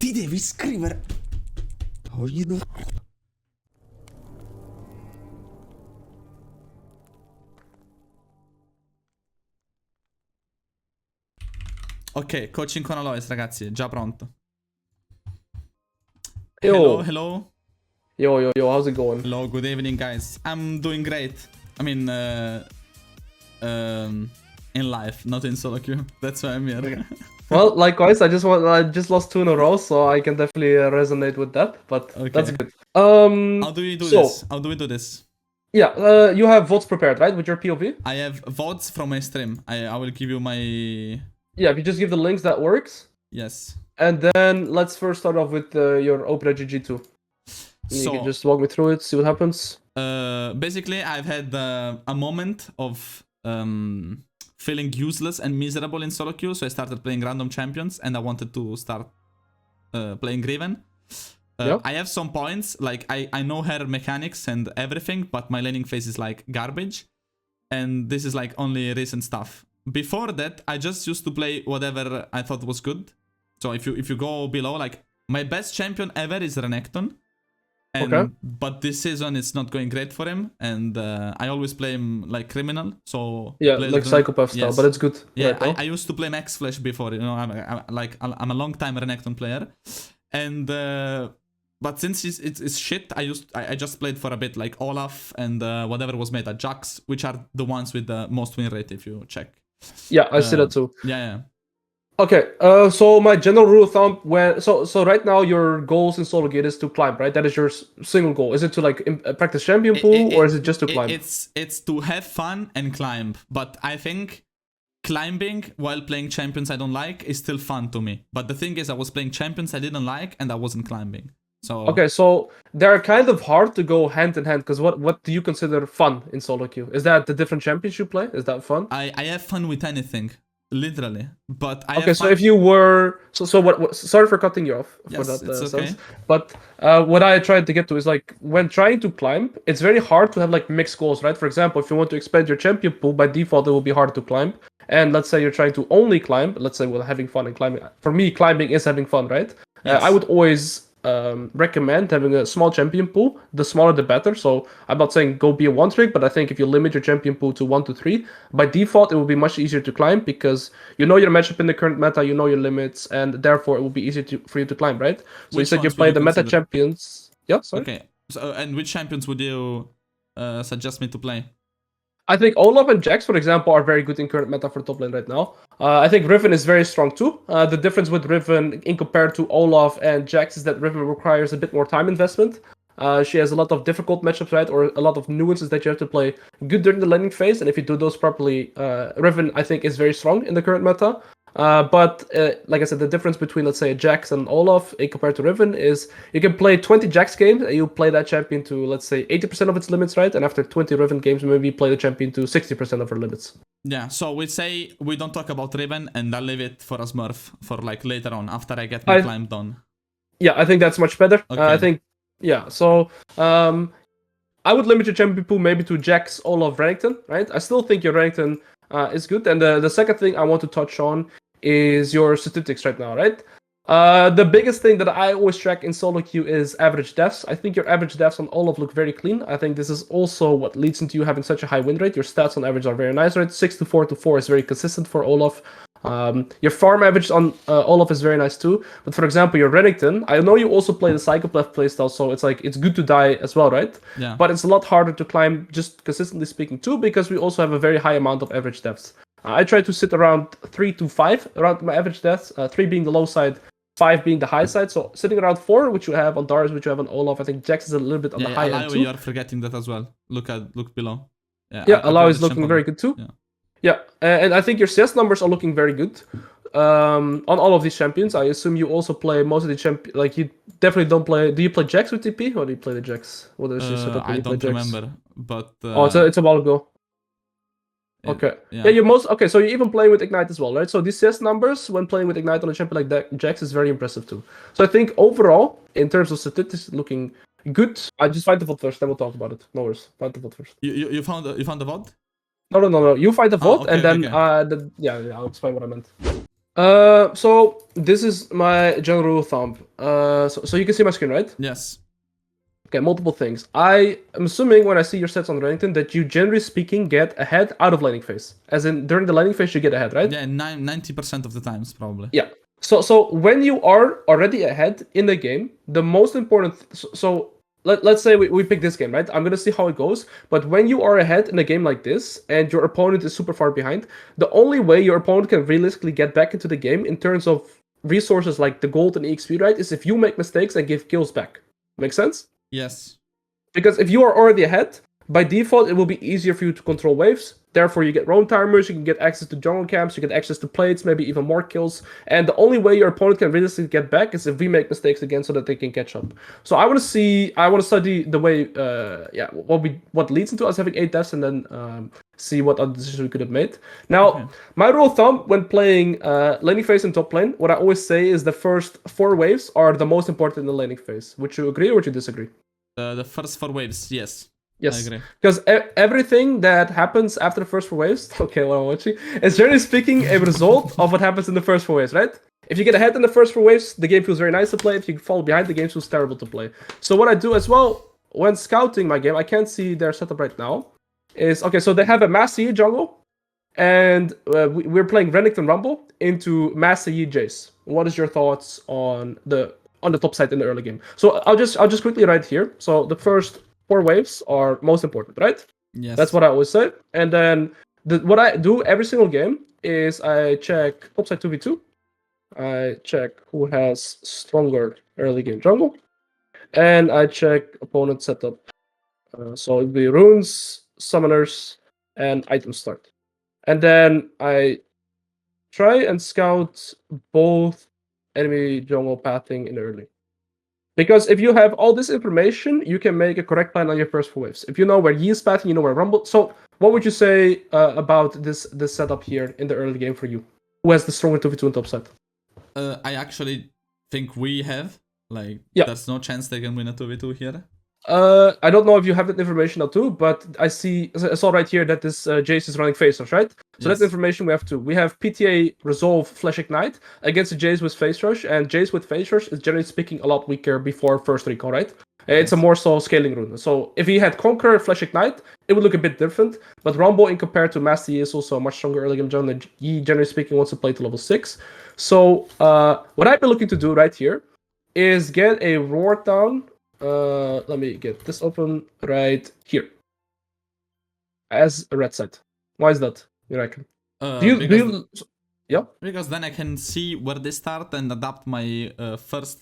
Ti devi scrivere. Ok, coaching con Alois, ragazzi, già pronto. Hello, Yo, hello. yo, how's it going? Hello, good evening, guys. I'm doing great. I mean, in life, not in solo queue. That's why I'm here. Well, likewise, I just lost 2 in a row, so I can definitely resonate with that. But Okay. that's good. How do we do this? How do we do this? Yeah, you have votes prepared, right, with your POV? I have votes from my stream. I will give you my... Yeah, if you just give the links, that works. Yes. And then let's first start off with your Opera GG2. You can just walk me through it, see what happens. Basically, I've had a moment of feeling useless and miserable in solo queue, so I started playing random champions, and I wanted to start playing Riven. Yep. I have some points, like I know her mechanics and everything, but my laning phase is like garbage, and this is like only recent stuff. Before that, I just used to play whatever I thought was good. So if you go below, like my best champion ever is Renekton. Okay. But this season it's not going great for him, and I always play him like criminal. So yeah, like psychopath style, yes. But it's good. Yeah, right I used to play Max Flash before. You know, I'm a long time Renekton player, and but since it's shit, I just played for a bit like Olaf and whatever was made at Jax, which are the ones with the most win rate if you check. Yeah, I see that too. Yeah. Okay, so my general rule of thumb so right now your goals in solo gate is to climb, right? That is your single goal. Is it to like practice champion pool or is it just to climb? It's to have fun and climb, but I think climbing while playing champions I don't like is still fun to me. But the thing is, I was playing champions I didn't like and I wasn't climbing. So okay, so they're kind of hard to go hand in hand because what do you consider fun in solo queue? Is that the different champions you play? Is that fun? I have fun with anything. Literally, but I okay. So if you were what? Sorry for cutting you off for yes, that it's okay. sense. But what I tried to get to is like when trying to climb, it's very hard to have like mixed goals, right? For example, if you want to expand your champion pool, by default it will be hard to climb. And let's say you're trying to only climb. Let's say we're having fun and climbing. For me, climbing is having fun, right? Yes. I would always recommend having a small champion pool. The smaller the better. So I'm not saying go be a one trick, but I think if you limit your champion pool to 1 to 3, by default it will be much easier to climb because you know your matchup in the current meta, you know your limits, and therefore it will be easier for you to climb, right? So you said you play the meta champions. Yeah, sorry. Okay. So and which champions would you suggest me to play? I think Olaf and Jax, for example, are very good in current meta for top lane right now. I think Riven is very strong too. The difference with Riven in compared to Olaf and Jax is that Riven requires a bit more time investment. She has a lot of difficult matchups, right, or a lot of nuances that you have to play good during the laning phase. And if you do those properly, Riven, I think, is very strong in the current meta. But like I said, the difference between, let's say, Jax and Olaf compared to Riven is you can play 20 Jax games and you play that champion to, let's say, 80% of its limits, right? And after 20 Riven games, maybe play the champion to 60% of her limits. Yeah, so we say we don't talk about Riven and I'll leave it for a Smurf for like later on after I get my climb done. Yeah, I think that's much better. Okay. I think, yeah, so I would limit your champion pool maybe to Jax, Olaf, Renekton, right? I still think your Renekton is good. And the second thing I want to touch on is your statistics right now, right? The biggest thing that I always track in solo queue is average deaths. I think your average deaths on Olaf look very clean. I think this is also what leads into you having such a high win rate. Your stats on average are very nice, right? 6 to 4 to 4 is very consistent for Olaf. Your farm average on Olaf is very nice too. But for example, your Renekton, I know you also play the Psychopath playstyle, so it's like it's good to die as well, right? Yeah. But it's a lot harder to climb, just consistently speaking too, because we also have a very high amount of average deaths. I try to sit around 3 to 5 around my average deaths, 3 being the low side, 5 being the high side. So sitting around 4, which you have on Darius, which you have on Olaf. I think Jax is a little bit on the high end too. You are forgetting that as well. Look below. Yeah, Allow is looking very good too. Yeah, and I think your CS numbers are looking very good on all of these champions. I assume you also play most of the champions. Like you definitely don't play. Do you play Jax with TP or do you play the Jax? What is your setup when I you play don't Jax? remember, but oh, it's a while ago. Okay. Yeah, okay, so you're even playing with Ignite as well, right? So these CS numbers when playing with Ignite on a champion like Jax is very impressive too. So I think overall, in terms of statistics, looking good. I just find the VOD first, then we'll talk about it. No worries. Find the VOD first. You found the VOD? No. You find the VOD, okay, and then okay. yeah, I'll explain what I meant. So this is my general rule of thumb. So you can see my screen, right? Yes. Okay, multiple things. I am assuming when I see your sets on Renekton that you, generally speaking, get ahead out of laning phase. As in, during the laning phase, you get ahead, right? Yeah, 90% of the times, probably. Yeah. So when you are already ahead in the game, the most important... let's say we pick this game, right? I'm going to see how it goes. But when you are ahead in a game like this, and your opponent is super far behind, the only way your opponent can realistically get back into the game in terms of resources like the gold and EXP, right, is if you make mistakes and give kills back. Make sense? Yes. Because if you are already ahead, by default, it will be easier for you to control waves. Therefore, you get roam timers, you can get access to jungle camps, you get access to plates, maybe even more kills. And the only way your opponent can realistically get back is if we make mistakes again, so that they can catch up. So I want to study the way, what leads into us having 8 deaths, and then see what other decisions we could have made. Now, Okay. my rule of thumb when playing laning phase and top lane, what I always say is the first 4 waves are the most important in the laning phase. Would you agree or would you disagree? The first 4 waves, yes. Yes, I agree. because everything that happens after the first 4 waves, okay, what I'm watching, is generally speaking a result of what happens in the first 4 waves, right? If you get ahead in the first 4 waves, the game feels very nice to play. If you fall behind, the game feels terrible to play. So what I do as well, when scouting my game, I can't see their setup right now, is, okay, so they have a Master Yi jungle, and we're playing Renekton Rumble into Master Yi Jace. What is your thoughts on the top side in the early game? So I'll just quickly write here. So the first 4 waves are most important, right? Yes. That's what I always say. And then what I do every single game is I check topside 2v2. I check who has stronger early game jungle. And I check opponent setup. So it'd be runes, summoners, and item start. And then I try and scout both enemy jungle pathing in early. Because if you have all this information, you can make a correct plan on your first 4 waves. If you know where Yi is pathing, you know where Rumble. So, what would you say about this setup here in the early game for you? Who has the stronger 2v2 on top side? I actually think we have. Like, Yeah. there's no chance they can win a 2v2 here. I don't know if you have that information now too, but I saw right here that this Jace is running Phase Rush, right? So Yes. that's information we have too. We have PTA Resolve Flash Ignite against a Jace with Phase Rush, and Jace with Phase Rush is generally speaking a lot weaker before first recall, right? It's a more so scaling rune. So if he had Conquer Flash Ignite, it would look a bit different. But Rumble, in compared to Master Yi, is also a much stronger early game jungle, and Yi, generally speaking, wants to play to level 6. So what I've been looking to do right here is get a Roar down. Let me get this open right here as a red site. Why is that, you reckon? Because then I can see where they start and adapt my first.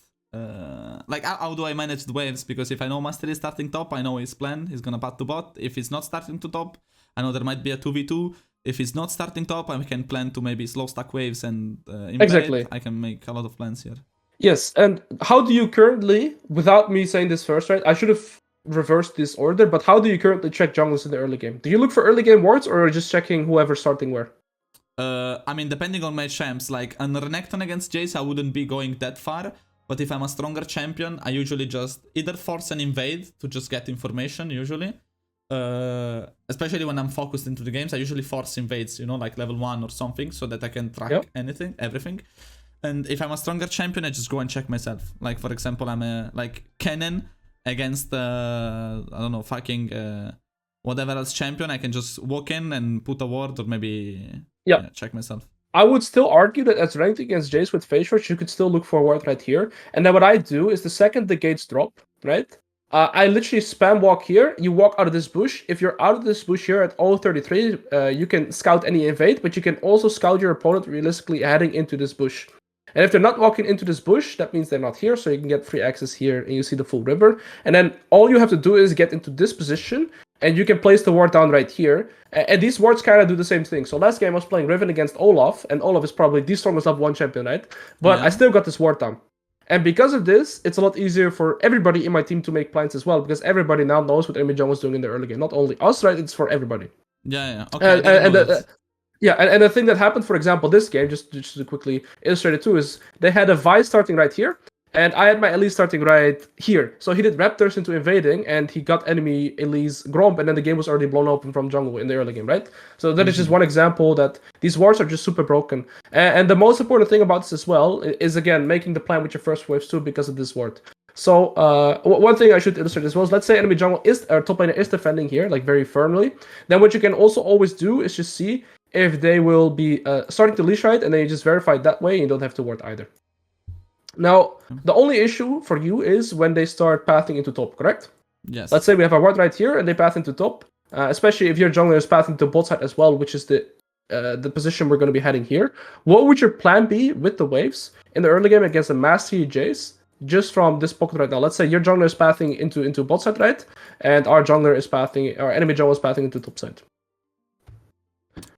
Like, how do I manage the waves? Because if I know Master is starting top, I know his plan. He's gonna path to bot. If he's not starting to top, I know there might be a 2v2. If he's not starting top, I can plan to maybe slow stack waves and invade. Exactly. I can make a lot of plans here. Yes, and how do you currently, without me saying this first, right? I should have reversed this order, but how do you currently check jungles in the early game? Do you look for early game wards, or are you just checking whoever's starting where? I mean, depending on my champs, like on Renekton against Jace, I wouldn't be going that far. But if I'm a stronger champion, I usually just either force an invade to just get information, usually. Especially when I'm focused into the games, I usually force invades, you know, like level 1 or something, so that I can track everything. And if I'm a stronger champion, I just go and check myself. Like, for example, I'm a, like, Kennen against, I don't know, fucking whatever else champion. I can just walk in and put a ward or maybe check myself. I would still argue that as ranked against Jace with Phase Rush, you could still look for a ward right here. And then what I do is the second the gates drop, right? I literally spam walk here. You walk out of this bush. If you're out of this bush here at 033, you can scout any invade, but you can also scout your opponent realistically heading into this bush. And if they're not walking into this bush, that means they're not here, so you can get free access here and you see the full river. And then all you have to do is get into this position, and you can place the ward down right here. And these wards kind of do the same thing. So last game I was playing Riven against Olaf, and Olaf is probably the strongest level 1 champion, right? But I still got this ward down. And because of this, it's a lot easier for everybody in my team to make plans as well, because everybody now knows what enemy jungle is doing in the early game. Not only us, right? It's for everybody. Yeah. Okay. And the thing that happened, for example, this game, just to quickly illustrate it too, is they had a Vi starting right here, And I had my Elise starting right here. So he did Raptors into invading, and he got enemy Elise Gromp, and then the game was already blown open from jungle in the early game, right? So that is just one example that these wards are just super broken. And the most important thing about this as well is, again, making the plan with your first waves too because of this ward. So one thing I should illustrate as well is, let's say enemy jungle is, or top laner is defending here, like very firmly. Then what you can also always do is just see if they will be starting to leash right, and then you just verify it that way, and you don't have to ward either. Now, the only issue for you is when they start pathing into top, correct? Yes. Let's say we have a ward right here, and they path into top, especially if your jungler is pathing to bot side as well, which is the position we're going to be heading here. What would your plan be with the waves in the early game against a mastery Jace, just from this pocket right now? Let's say your jungler is pathing into bot side, right? And our jungler is pathing, our enemy jungler is pathing into top side.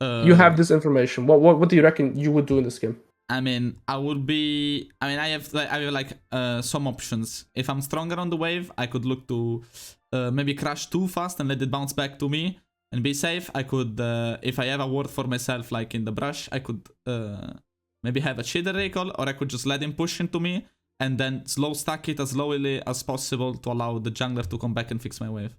You have this information. What do you reckon you would do in this game? I mean, I have like some options. If I'm stronger on the wave, I could look to maybe crash too fast and let it bounce back to me and be safe. I could, if I have a ward for myself, like in the brush, I could maybe have a shader recall, or I could just let him push into me and then slow stack it as slowly as possible to allow the jungler to come back and fix my wave.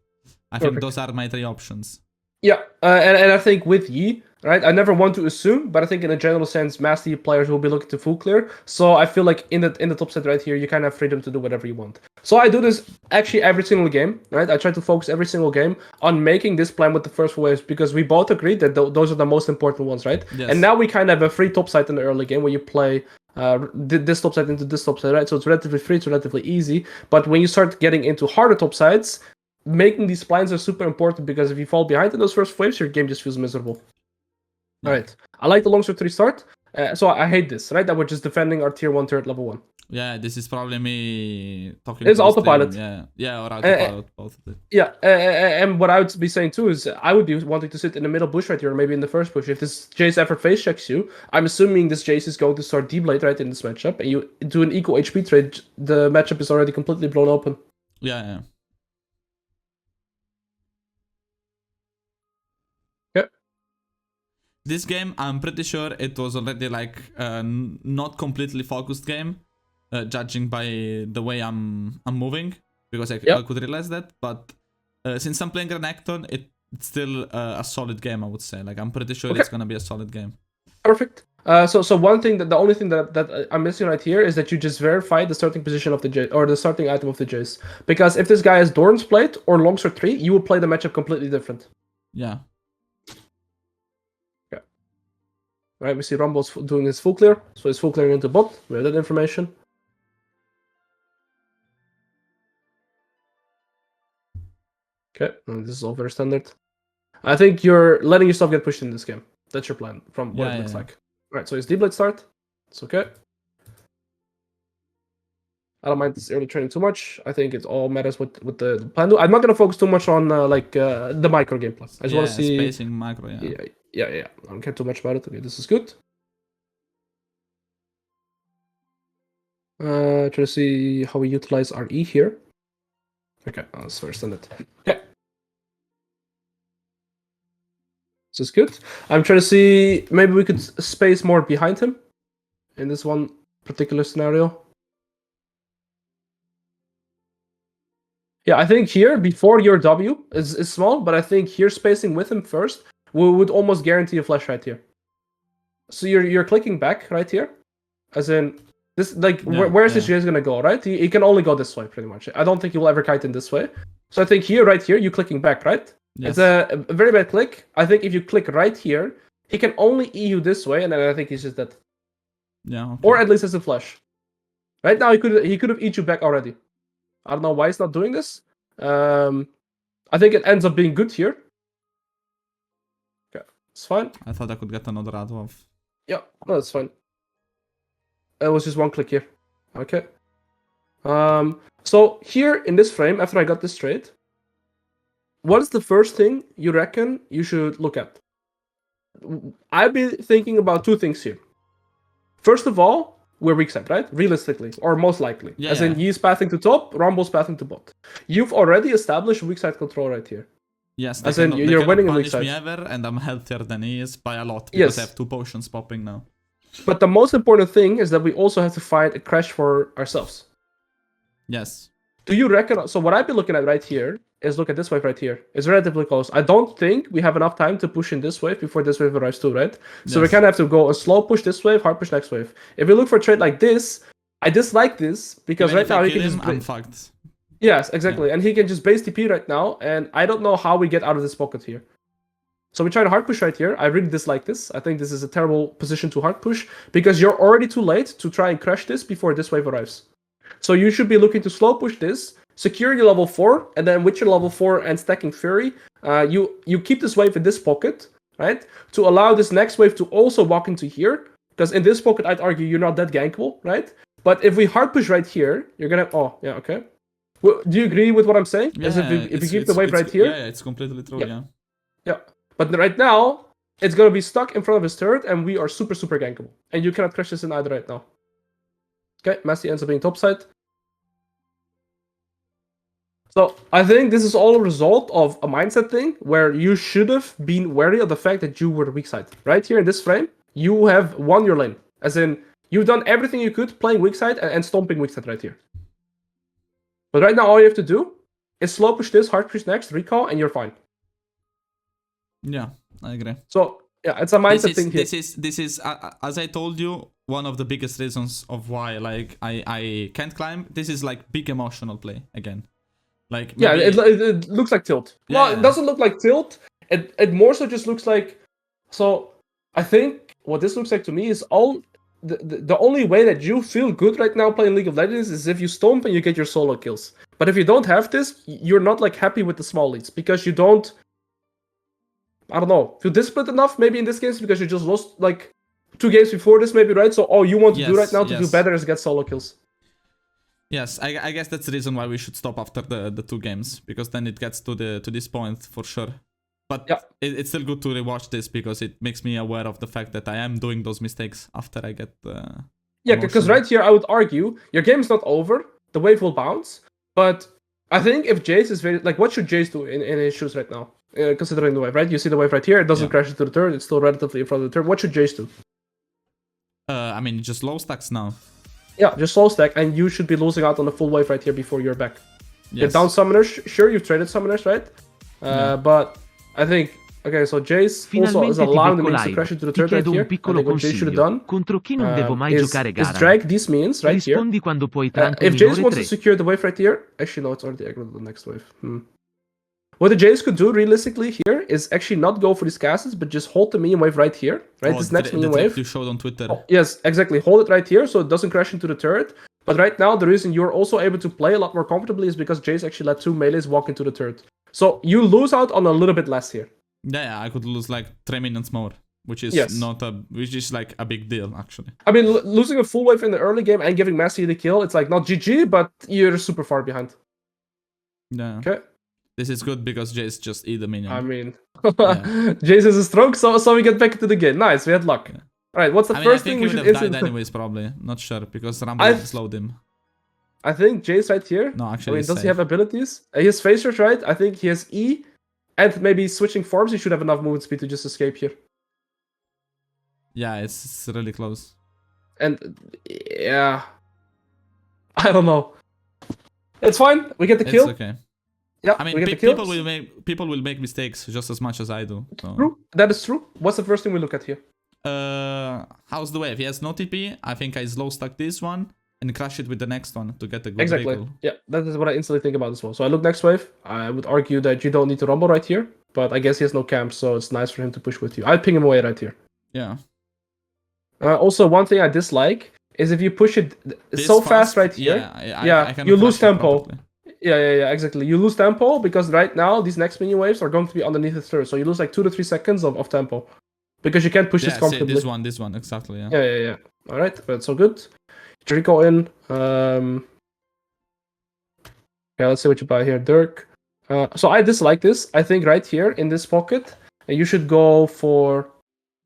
I think those are my 3 options. Yeah, and I think with Yi, right, I never want to assume, but I think in a general sense, Master players will be looking to full clear. So I feel like in the top set right here, you kind of have freedom to do whatever you want. So I do this actually every single game, right? I try to focus every single game on making this plan with the first waves, because we both agreed that those are the most important ones, right? Yes. And now we kind of have a free top side in the early game where you play this top side into this top side, right? So it's relatively free, it's relatively easy. But when you start getting into harder top sides, making these plans are super important, because if you fall behind in those first waves, your game just feels miserable. Yeah. All right. I like the longsword 3 start. So I hate this, right? That we're just defending our tier 1 turret level 1. Yeah, this is probably me talking. It's autopilot. Yeah, or autopilot, both of it. Yeah, and what I would be saying too is I would be wanting to sit in the middle bush right here, or maybe in the first bush. If this Jace ever face checks you, I'm assuming this Jace is going to start D-Blade right in this matchup, and you do an equal HP trade, the matchup is already completely blown open. Yeah. This game, I'm pretty sure it was already like not completely focused game, judging by the way I'm moving, because I could realize that. But since I'm playing Renekton, it's still a solid game, I would say. Like, I'm pretty sure it's gonna be a solid game. Perfect. So one thing the only thing that I'm missing right here is that you just verify the starting position of the Jace, or the starting item of the Jace. Because if this guy has Doran's Plate or Longsword 3, you will play the matchup completely different. Yeah. Right, we see Rumble's doing his full clear, so he's full clearing into bot. We have that information. Okay, and this is all very standard. I think you're letting yourself get pushed in this game. That's your plan, from what it looks like. Right, so it's D-Blade start. It's okay. I don't mind this early training too much. I think it all matters what the plan do. I'm not going to focus too much on the micro game plan. I just want to see spacing macro. Yeah. I don't care too much about it. Okay, this is good. Try to see how we utilize our E here. Okay, that's very standard. Okay. This is good. I'm trying to see, maybe we could space more behind him in this one particular scenario. Yeah, I think here, before your W is small, but I think here spacing with him first would almost guarantee a flash right here. So you're clicking back right here, as in this, like, where's this Jace gonna go, right? He can only go this way, pretty much. I don't think he will ever kite in this way. So I think here, right here, you clicking back, right? Yes. It's a very bad click. I think if you click right here, he can only EU this way, and then I think he's just dead. Yeah. Okay. Or at least as a flash. Right now, he could have eat you back already. I don't know why he's not doing this. I think it ends up being good here. Okay, it's fine. I thought I could get another out of. Yeah, no, that's fine. It was just one click here. Okay. So here in this frame, after I got this trade, what is the first thing you reckon you should look at? I'd be thinking about 2 things here. First of all, we're weak side, right? Realistically, or most likely. As in, Yi's pathing to top, Rumble's pathing to bot. You've already established weak side control right here. Yes, as in, you're winning in weak side. Me ever, and I'm healthier than he is by a lot, because I have 2 potions popping now. But the most important thing is that we also have to find a crash for ourselves. Yes. Do you reckon? So what I've been looking at right here is look at this wave right here. It's relatively close. I don't think we have enough time to push in this wave before this wave arrives too, right? So we Yes. kind of have to go a slow push this wave, hard push next wave. If we look for a trade like this, I dislike this because Even right if I now he kill can him, just I'm fucked. yes, exactly, and he can just base TP right now, and I don't know how we get out of this pocket here. So we try to hard push right here. I really dislike this. I think this is a terrible position to hard push because you're already too late to try and crush this before this wave arrives. So you should be looking to slow push this, secure your level 4, and then with your level 4 and stacking Fury, you keep this wave in this pocket, right? To allow this next wave to also walk into here. Because in this pocket, I'd argue you're not that gankable, right? But if we hard push right here, you're gonna... Oh, yeah, okay. Well, do you agree with what I'm saying? Yeah, If we keep the wave right here... Yeah, it's completely true, yeah. Yeah. But right now, it's gonna be stuck in front of his turret, and we are super, super gankable. And you cannot crush this in either right now. Okay, Messi ends up being topside. So I think this is all a result of a mindset thing where you should have been wary of the fact that you were the weak side. Right here in this frame, you have won your lane. As in, you've done everything you could playing weak side and stomping weak side right here. But right now, all you have to do is slow push this, hard push next, recall, and you're fine. Yeah, I agree. So yeah, it's a mindset thing here. This is as I told you, one of the biggest reasons of why like I can't climb. This is like big emotional play again. Like maybe... yeah, it looks like tilt. Yeah, well, it doesn't look like tilt. It more so just looks like. So I think what this looks like to me is all the only way that you feel good right now playing League of Legends is if you stomp and you get your solo kills. But if you don't have this, you're not like happy with the small leads because you don't. I don't know. Feel disciplined enough maybe in this case because you just lost like 2 games before this maybe, right? So all you want to do right now to do better is get solo kills. Yes, I guess that's the reason why we should stop after the 2 games, because then it gets to this point for sure. But yeah, it's still good to rewatch this because it makes me aware of the fact that I am doing those mistakes after I get yeah, because right here I would argue your game is not over, the wave will bounce, but I think if Jace is very like, what should Jace do in his shoes right now? Considering the wave, right? You see the wave right here, it doesn't crash into the turret, it's still relatively in front of the turret. What should Jace do? I mean, just low stacks now. Yeah, just slow stack, and you should be losing out on the full wave right here before you're back. Yes. You're down summoners, sure, you've traded summoners, right? But I think, okay, so Jace also is allowing the minions to crash into the turret right here. I think what Jace should have done is drag these minions right here. If Jace wants to secure the wave right here, actually no, it's already aggroed to the next wave. What the Jace could do realistically here is actually not go for these castles, but just hold the minion wave right here, right? This next minion wave. You showed on Twitter. Oh, yes, exactly. Hold it right here so it doesn't crash into the turret. But right now, the reason you're also able to play a lot more comfortably is because Jace actually let 2 melees walk into the turret. So you lose out on a little bit less here. Yeah, I could lose like 3 minions more, which is which is like a big deal actually. I mean, losing a full wave in the early game and giving Messi the kill, it's like not GG, but you're super far behind. Yeah. Okay. This is good because Jace just eat the minion. I mean, Jace is strong, so we get back into the game. Nice, we had luck. Yeah. All right, what's the first thing we should instantly... I think he would have died anyways, probably. Not sure, because Rumble slowed him. I think Jace right here... No, actually, does he have abilities? He has phasers, right? I think he has E, and maybe switching forms, he should have enough movement speed to just escape here. Yeah, it's really close. And, yeah... I don't know. It's fine, we get the kill. It's okay. Yeah, I mean, people will make mistakes just as much as I do. So. True, that is true. What's the first thing we look at here? How's the wave? He has no TP. I think I slow stack this one and crash it with the next one to get a good Exactly. Yeah, that is what I instantly think about as well. So I look next wave. I would argue that you don't need to rumble right here, but I guess he has no camp, so it's nice for him to push with you. I'd ping him away right here. Yeah. Also, one thing I dislike is if you push it so fast right here. Yeah, you lose tempo. Yeah, exactly. You lose tempo because right now these next minion waves are going to be underneath the turret, so you lose like 2 to 3 seconds of tempo because you can't push this comfortably. This one, exactly. Yeah. Yeah. All right, but so good. Jericho in. Okay, let's see what you buy here, Dirk. So I dislike this. I think right here in this pocket, you should go for.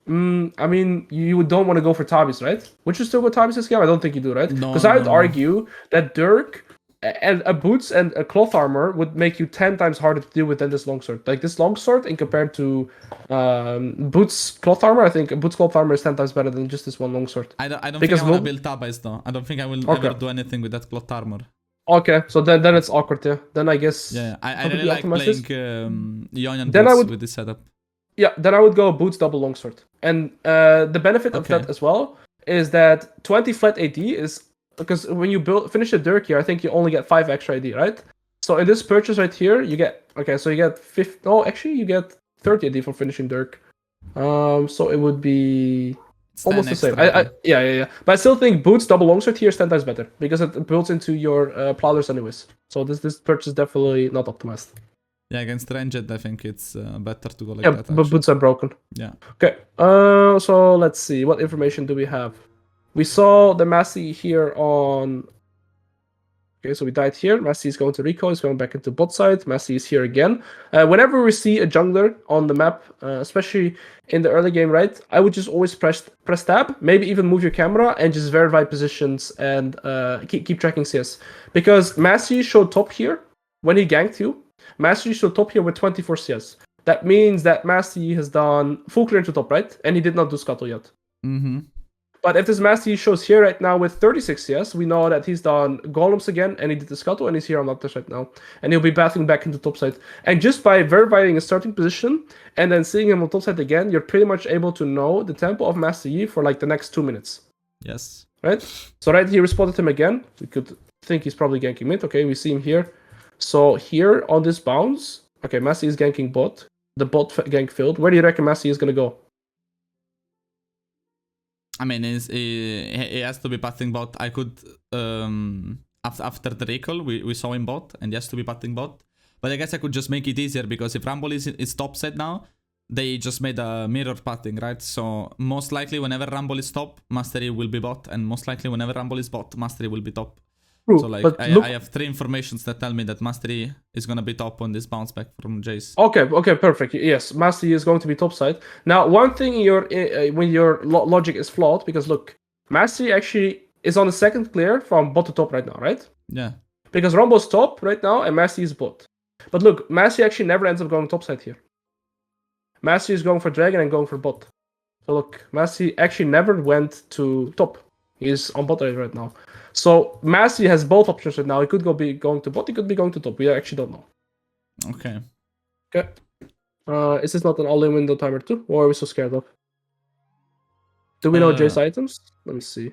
I mean, you don't want to go for Tabis, right? Would you still go Tabis this game? I don't think you do, right? No. Because I would argue that Dirk and a boots and a cloth armor would make you 10 times harder to deal with than this longsword. Like this longsword, in compared to boots cloth armor, I think boots cloth armor is 10 times better than just this one longsword. I don't think I want to build Tabis though. I don't think I will ever do anything with that cloth armor. Okay, so then it's awkward, yeah. Then I guess Yeah, I completely really like optimize this. playing Ionian Then I boots would- with this setup. Yeah, then I would go boots double longsword. And the benefit of Okay. that as well is that 20 flat AD is because when you finish the Dirk here, I think you only get 5 extra AD, right? So in this purchase right here, you get so you get 50. No, actually you get 30 AD for finishing Dirk. So it would be It's almost 10 the same. extra. Yeah. But I still think boots double longsword here is 10 times better because it builds into your plowers anyways. So this purchase is definitely not optimized. Yeah, against ranged, I think it's better to go like Yeah, that. but Actually. boots are broken. Yeah. Okay. So let's see. What information do we have? We saw the Massey here on. Okay, so we died here. Massey is going to Rico. He's going back into bot side. Massey is here again. Whenever we see a jungler on the map, especially in the early game, right? I would just always press tab. Maybe even move your camera and just verify positions and keep tracking CS. Because Massey showed top here when he ganked you. Massey showed top here with 24 CS. That means that Massey has done full clear into top, right? And he did not do scuttle yet. Mm-hmm. But if this Massey shows here right now with 36 CS, we know that he's done golems again, and he did the scuttle, and he's here on Lactus right now. And he'll be battling back into top side. And just by verifying his starting position, and then seeing him on top side again, you're pretty much able to know the tempo of Massey for like the next 2 minutes. Yes. Right? So right here, we spotted him again. We could think he's probably ganking mid. Okay, we see him here. So here on this bounce, okay, Massey is ganking bot. The bot gank failed. Where do you reckon Massey is going to go? I mean, he has to be patting bot. I could, after the recall, we saw him bot, and he has to be patting bot. But I guess I could just make it easier, because if Rumble is top set now, they just made a mirror patting, right? So most likely whenever Rumble is top, Mastery will be bot, and most likely whenever Rumble is bot, Mastery will be top. True, So like I have 3 informations that tell me that Mastery is gonna be top on this bounce back from Jace. Okay, perfect. Yes, Mastery is going to be top side. Now, one thing when your logic is flawed, because look, Mastery actually is on the second clear from bot to top right now, right? Yeah. Because Rumble's top right now and Mastery is bot. But look, Mastery actually never ends up going top side here. Mastery is going for Dragon and going for bot. So look, Mastery actually never went to top. He's on bot right now. So Massey has both options right now. He could be going to bot, he could be going to top. We actually don't know. Okay. Okay. Is this not an all-in window timer too? Or are we so scared of? Do we know Jace items? Let me see.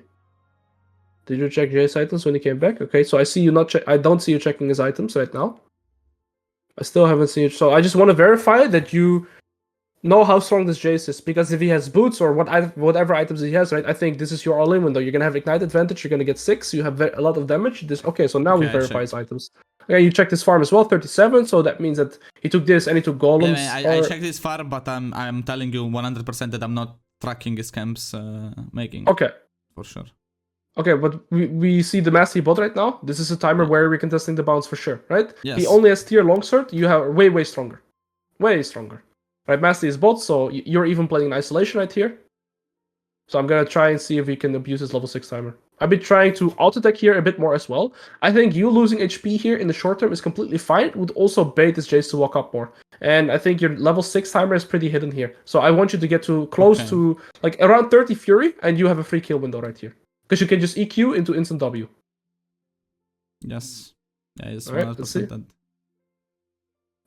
Did you check Jace items when he came back? Okay, so I see you not I don't see you checking his items right now. I still haven't seen it. So I just want to verify that you know how strong this Jace is, because if he has boots or whatever items he has, right? I think this is your all-in window. You're gonna have ignite advantage. You're gonna get 6. You have a lot of damage. So now we verify his items. Okay, you checked his farm as well, 37. So that means that he took this and he took golems. Yeah, I checked his farm, but I'm telling you 100% that I'm not tracking his camps making. Okay, for sure. Okay, but we see the Massey bot right now. This is a timer where we're contesting the bounce for sure, right? Yes. He only has tier longsword. You have way stronger, way stronger. Right, Massey is bot, so you're even playing in isolation right here. So I'm gonna try and see if we can abuse his level 6 timer. I've been trying to auto-attack here a bit more as well. I think you losing HP here in the short term is completely fine. It would also bait this Jace to walk up more. And I think your level 6 timer is pretty hidden here. So I want you to get to close to like around 30 Fury, and you have a free kill window right here. Because you can just EQ into instant W. Yes. Yeah, it's 100% that.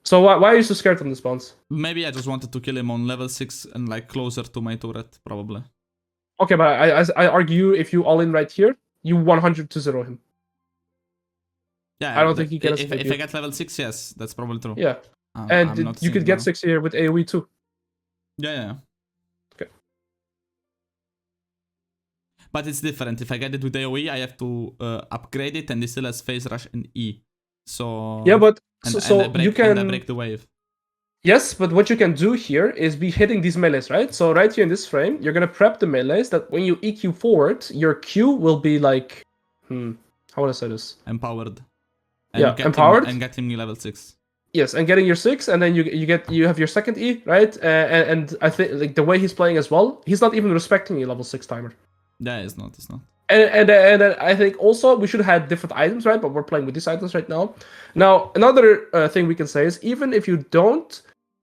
So why are you so scared on this bounce? Maybe I just wanted to kill him on level 6 and like closer to my turret, probably. Okay, but I argue if you all in right here, you 100 to 0 him. Yeah, I don't think he can. If I get level 6, yes, that's probably true. Yeah, and you could get 6 here with AoE too. Yeah. Okay. But it's different. If I get it with AoE, I have to upgrade it, and it still has phase rush and E. So yeah, but you can break the wave. Yes, but what you can do here is be hitting these melees, right? So right here in this frame, you're gonna prep the melees that when you EQ forward, your Q will be like, how would I say this? Empowered. Empowered. And get him level 6. Yes, and getting your 6, and then you have your second E, right? And I think like the way he's playing as well, he's not even respecting your level 6 timer. Yeah, it's not. And I think also we should have different items, right? But we're playing with these items right now. Now, another thing we can say is even if you don't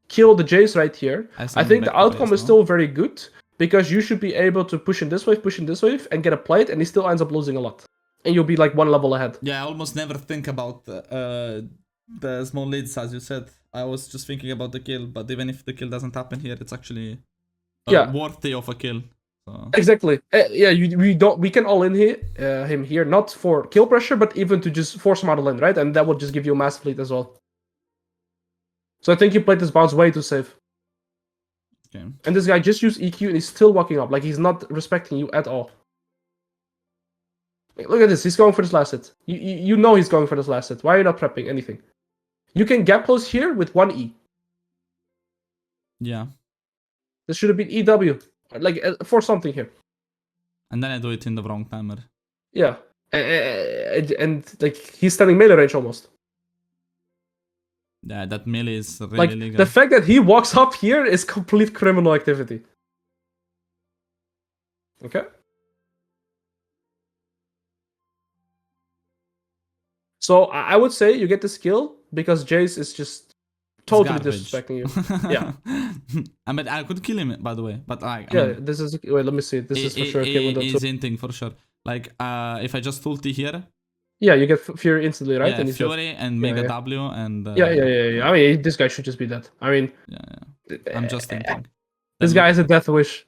kill the Jace right here, I think the outcome is still very good, because you should be able to push in this wave, and get a plate, and he still ends up losing a lot. and you'll be like one level ahead. Yeah, I almost never think about the small leads, as you said. I was just thinking about the kill, but even if the kill doesn't happen here, it's actually worthy of a kill. So. Exactly. Yeah, we can all in him here, not for kill pressure, but even to just force him out of lane, right? And that will just give you a massive lead as well. So I think you played this bounce way too safe. Okay. And this guy just used EQ and he's still walking up, like he's not respecting you at all. Look at this, he's going for this last hit. You know he's going for this last hit. Why are you not prepping anything? You can gap close here with 1E. Yeah. This should have been EW. Like, for something here. And then I do it in the wrong timer. Yeah. And like, he's standing melee range almost. Yeah, that melee is really like, legal. The fact that he walks up here is complete criminal activity. Okay. So I would say you get the skill because Jace is just totally disrespecting you. Yeah. I mean, I could kill him, by the way, but I mean, this is... Wait, let me see. This is for sure. He's hinting for sure. Like, if I just ulti here... Yeah, you get Fury instantly, right? Yeah, and Fury and Mega W and... Yeah. I mean, this guy should just be dead. I mean... Yeah. I'm just thinking. This guy has a death wish.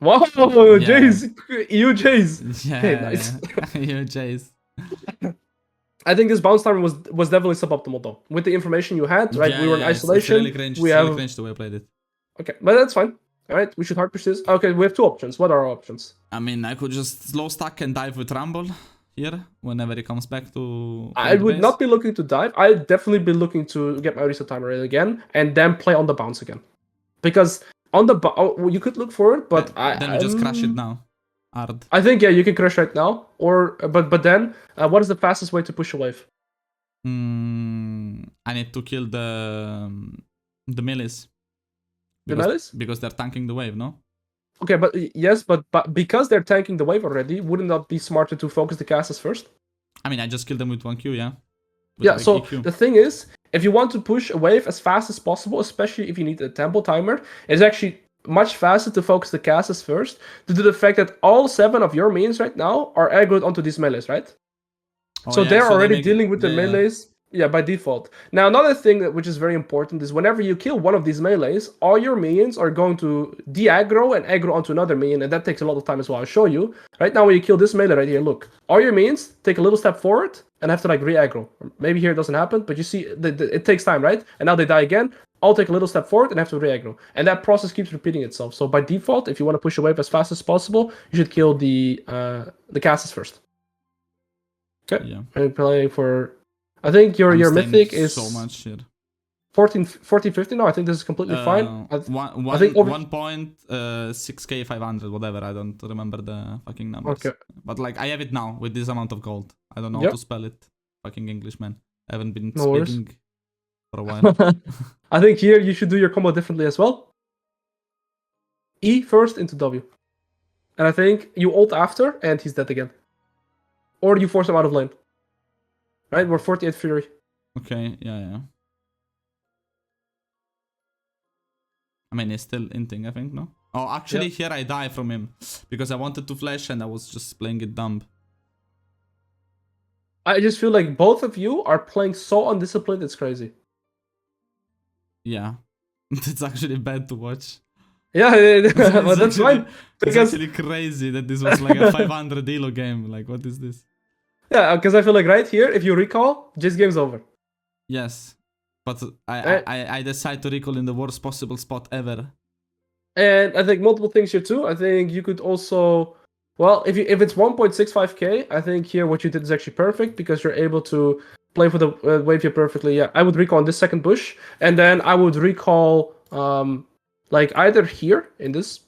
Wow, Jace! You Jace! Yeah, Okay, nice. You Jace. I think this bounce timer was definitely suboptimal though. With the information you had, right? Yeah, we were in isolation. It's really cringe. We really cringe the way I played it. Okay, but that's fine. All right, we should hard push this. Okay, we have two options. What are our options? I mean, I could just slow stack and dive with Rumble here whenever he comes back to... I would not be looking to dive. I'd definitely be looking to get my reset timer ready again and then play on the bounce again. Because on the you could look for it, but then we just crash it now. Hard. I think you can crash right now, or but then what is the fastest way to push a wave? I need to kill the melees. Because they're tanking the wave, no? Okay, but yes, but because they're tanking the wave already, wouldn't that be smarter to focus the casters first? I mean, I just killed them with 1Q, yeah. Yeah, like so EQ. The thing is, if you want to push a wave as fast as possible, especially if you need a tempo timer, it's actually much faster to focus the casters first, due to the fact that all 7 of your minions right now are aggroed onto these melees, right? Oh, so they're already dealing with the melees, by default. Now, another thing which is very important is whenever you kill one of these melees, all your minions are going to de-aggro and aggro onto another minion, and that takes a lot of time as well. I'll show you. Right now, when you kill this melee right here, look. All your minions take a little step forward and have to like re-aggro. Maybe here it doesn't happen, but you see, it takes time, right? And now they die again. I'll take a little step forward and have to re-aggro. And that process keeps repeating itself. So by default, if you want to push a wave as fast as possible, you should kill the casters first. Okay. Yeah. I'm playing for... I think your mythic is... so much shit. 14, 15 now. I think this is completely fine. I think 1.6k 500, whatever. I don't remember the fucking numbers. Okay. But like, I have it now with this amount of gold. I don't know how to spell it. Fucking English, man. I haven't been speaking for a while. I think here you should do your combo differently as well. E first into W. And I think you ult after and he's dead again. Or you force him out of lane. Right? We're 48 Fury. Okay, yeah. I mean, he's still inting, I think, no? Oh, actually, here I die from him. Because I wanted to flash and I was just playing it dumb. I just feel like both of you are playing so undisciplined, it's crazy. Yeah. It's actually bad to watch. Yeah, but that's fine. It's actually crazy that this was like a 500 elo game. Like, what is this? Yeah, because I feel like right here, if you recall, this game's over. Yes. But I decide to recall in the worst possible spot ever. And I think multiple things here too. I think you could also... Well, if it's 1.65k, I think here what you did is actually perfect because you're able to play for the wave here perfectly. Yeah, I would recall on this second bush. And then I would recall like either here in this...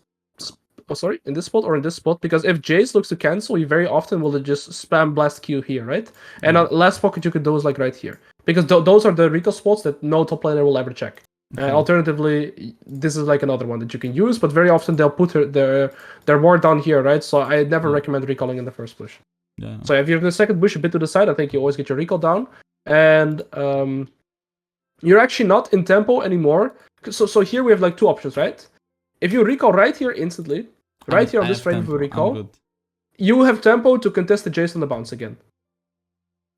in this spot or in this spot, because if Jace looks to cancel, you very often will just spam blast Q here, right? And last pocket you could do is like right here, because those are the recall spots that no top laner will ever check. Okay. Alternatively, this is like another one that you can use, but very often they'll put their ward down here, right? So I never recommend recalling in the first push. Yeah. So if you have the second push a bit to the side, I think you always get your recall down, and you're actually not in tempo anymore. So here we have like two options, right? If you recall right here instantly. Right here on this frame of recall. you have tempo to contest the Jace on the bounce again.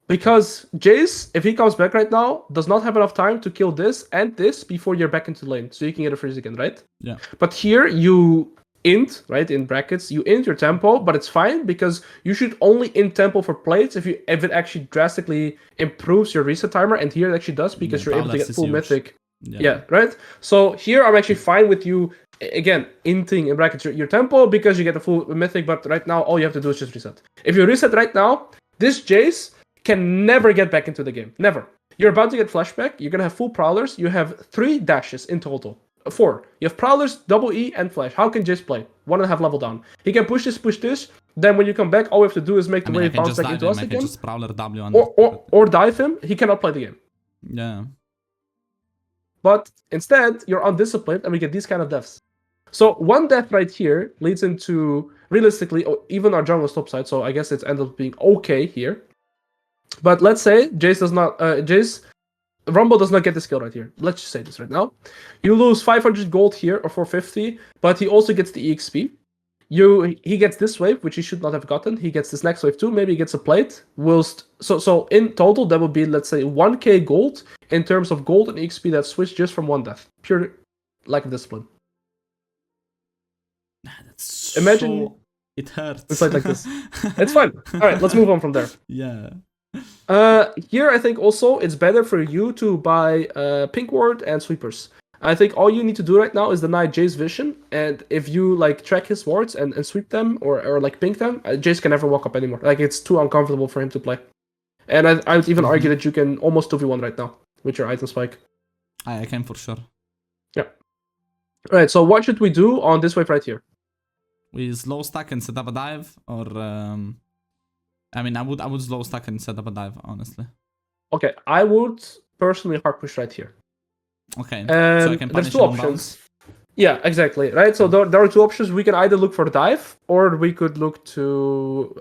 Because Jace, if he comes back right now, does not have enough time to kill this and this before you're back into lane, so you can get a freeze again, right? Yeah. But here you int, right, in brackets, you int your tempo, but it's fine because you should only int tempo for plates if it actually drastically improves your reset timer, and here it actually does because you're able to get full mythic. Yeah, right? So here I'm actually fine with you, again, inting in brackets your tempo because you get the full mythic, but right now all you have to do is just reset. If you reset right now, this Jace can never get back into the game. Never. You're about to get flashback. You're going to have full prowlers. You have 3 dashes in total. 4. You have prowlers, double E, and flash. How can Jace play? 1.5 level down. He can push this. Then when you come back, all we have to do is make the wave bounce back into us again. Just prowler W or dive him. He cannot play the game. Yeah. But instead, you're undisciplined, and we get these kind of deaths. So 1 death right here leads into, realistically, even our jungle top side, so I guess it's ended up being okay here. But let's say Rumble does not get this kill right here. Let's just say this right now. You lose 500 gold here, or 450, but he also gets the EXP. He gets this wave, which he should not have gotten. He gets this next wave too. Maybe he gets a plate. So in total, that would be, let's say, 1k gold in terms of gold and EXP that switched just from 1 death. Pure lack of discipline. That's Imagine so... It hurts. It's like this. It's fine. All right, let's move on from there. Yeah. Here I think also it's better for you to buy Pink Ward and Sweepers. I think all you need to do right now is deny Jace vision, and if you like track his wards and sweep them or like pink them, Jace can never walk up anymore. Like it's too uncomfortable for him to play. And I would even argue that you can almost 2v1 right now with your item spike. I can for sure. Yeah. Alright, so what should we do on this wave right here? We slow stack and set up a dive, or I mean, I would slow stack and set up a dive, honestly. Okay, I would personally hard push right here. Okay, so I can there's 2 options. Yeah, exactly. Right, so there are 2 options. We can either look for dive, or we could look to